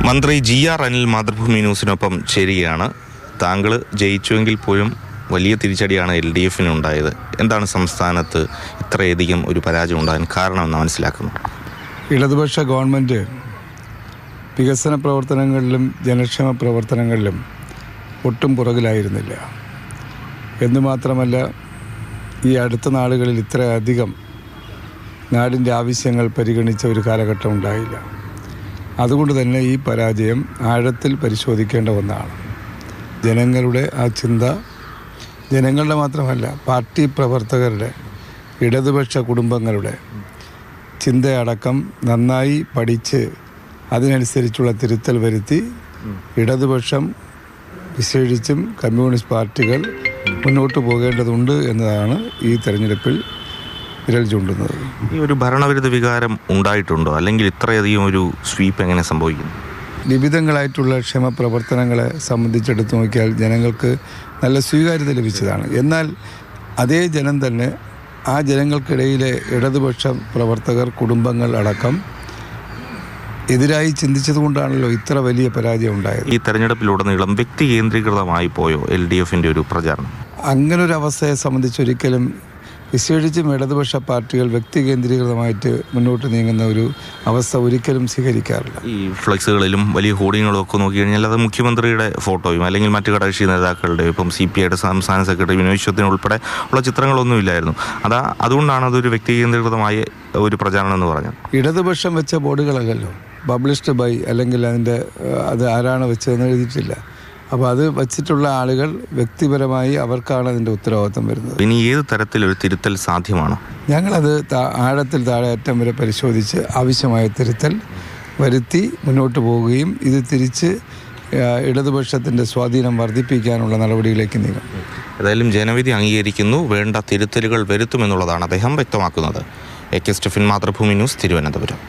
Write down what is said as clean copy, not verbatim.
മന്ത്രി GR അനിൽ മാതൃഭൂമി ന്യൂസിനൊപ്പം ചേരുകയാണ്. താങ്കൾ ജയിച്ചുവെങ്കിൽ പോലും വലിയ തിരിച്ചടിയാണ് LDFനുണ്ടായത്. എന്താണ് സംസ്ഥാനത്ത് ഇത്രയധികം ഒരു പരാജയം ഉണ്ടാകാൻ കാരണമെന്ന് മനസ്സിലാക്കുന്നു? ഇടതുപക്ഷ ഗവൺമെൻറ് വികസന പ്രവർത്തനങ്ങളിലും ജനക്ഷേമ പ്രവർത്തനങ്ങളിലും ഒട്ടും പുറകിലായിരുന്നില്ല. എന്നുമാത്രമല്ല, ഈ അടുത്ത നാളുകളിൽ ഇത്രയധികം നാടിൻ്റെ ആവശ്യങ്ങൾ പരിഗണിച്ച ഒരു കാലഘട്ടം ഉണ്ടായില്ല. അതുകൊണ്ട് തന്നെ ഈ പരാജയം ആഴത്തിൽ പരിശോധിക്കേണ്ട ഒന്നാണ്. ജനങ്ങളുടെ ആ ചിന്ത, ജനങ്ങളുടെ മാത്രമല്ല, പാർട്ടി പ്രവർത്തകരുടെ, ഇടതുപക്ഷ കുടുംബങ്ങളുടെ ചിന്തയടക്കം നന്നായി പഠിച്ച് അതിനനുസരിച്ചുള്ള തിരുത്തൽ വരുത്തി ഇടതുപക്ഷം, വിശേഷിച്ചും കമ്മ്യൂണിസ്റ്റ് പാർട്ടികൾ മുന്നോട്ട് പോകേണ്ടതുണ്ട് എന്നതാണ് ഈ തെരഞ്ഞെടുപ്പിൽ വിരൽ ചൂണ്ടുന്നത്. ഈ ഒരു ഭരണവിരുദ്ധ വികാരം ഉണ്ടായിട്ടുണ്ടോ? അല്ലെങ്കിൽ ഇത്രയധികം ഒരു സ്വീപ്പ് എങ്ങനെ സംഭവിക്കുന്നു? വിവിധങ്ങളായിട്ടുള്ള ക്ഷേമപ്രവർത്തനങ്ങളെ സംബന്ധിച്ചെടുത്ത് നോക്കിയാൽ ജനങ്ങൾക്ക് നല്ല സ്വീകാര്യത ലഭിച്ചതാണ്. എന്നാൽ അതേ ജനം തന്നെ, ആ ജനങ്ങൾക്കിടയിലെ ഇടതുപക്ഷ പ്രവർത്തകർ, കുടുംബങ്ങൾ അടക്കം എതിരായി ചിന്തിച്ചതുകൊണ്ടാണല്ലോ ഇത്ര വലിയ പരാജയം ഉണ്ടായത്. ഈ തെരഞ്ഞെടുപ്പിലുടനീളം വ്യക്തി കേന്ദ്രീകൃതമായി പോയോ LDFൻ്റെ ഒരു പ്രചാരണം? അങ്ങനൊരവസ്ഥയെ സംബന്ധിച്ച് ഒരിക്കലും, വിശേഷിച്ചും ഇടതുപക്ഷ പാർട്ടികൾ വ്യക്തി കേന്ദ്രീകൃതമായിട്ട് മുന്നോട്ട് നീങ്ങുന്ന ഒരു അവസ്ഥ ഒരിക്കലും സ്വീകരിക്കാറില്ല. ഈ ഫ്ലെക്സുകളിലും വലിയ ഹോർഡിങ്ങുകളും ഒക്കെ നോക്കിക്കഴിഞ്ഞാൽ അത് മുഖ്യമന്ത്രിയുടെ ഫോട്ടോയും അല്ലെങ്കിൽ മറ്റു കക്ഷി നേതാക്കളുടെ, ഇപ്പം CPIയുടെ സംസ്ഥാന സെക്രട്ടറി വിനോദ് വിശ്വത്തിന് ഉൾപ്പെടെ ഉള്ള ചിത്രങ്ങളൊന്നും ഇല്ലായിരുന്നു. അതുകൊണ്ടാണ് അതൊരു വ്യക്തി കേന്ദ്രീകൃതമായ ഒരു പ്രചാരണം എന്ന് പറഞ്ഞത്. ഇടതുപക്ഷം വെച്ച ബോർഡുകളല്ലല്ലോ, പബ്ലിഷ്ഡ് ബൈ, അല്ലെങ്കിൽ അത് ആരാണ് വെച്ചതെന്ന് എഴുതിയിട്ടില്ല. അപ്പോൾ അത് വച്ചിട്ടുള്ള ആളുകൾ വ്യക്തിപരമായി അവർക്കാണ് അതിൻ്റെ ഉത്തരവാദിത്വം വരുന്നത്. ഇനി ഏത് തരത്തിലൊരു തിരുത്തൽ സാധ്യമാണ്? ഞങ്ങളത് ആഴത്തിൽ താഴെയറ്റം വരെ പരിശോധിച്ച് ആവശ്യമായ തിരുത്തൽ വരുത്തി മുന്നോട്ട് പോവുകയും ഇത് തിരിച്ച് ഇടതുപക്ഷത്തിൻ്റെ സ്വാധീനം വർദ്ധിപ്പിക്കാനുള്ള നടപടിയിലേക്ക് നീങ്ങും. ഏതായാലും ജനവിധി അംഗീകരിക്കുന്നു, വേണ്ട തിരുത്തലുകൾ വരുത്തുമെന്നുള്ളതാണ് അദ്ദേഹം വ്യക്തമാക്കുന്നത്. AK Stephin, Mathrubhumi news, Thiruvananthapuram.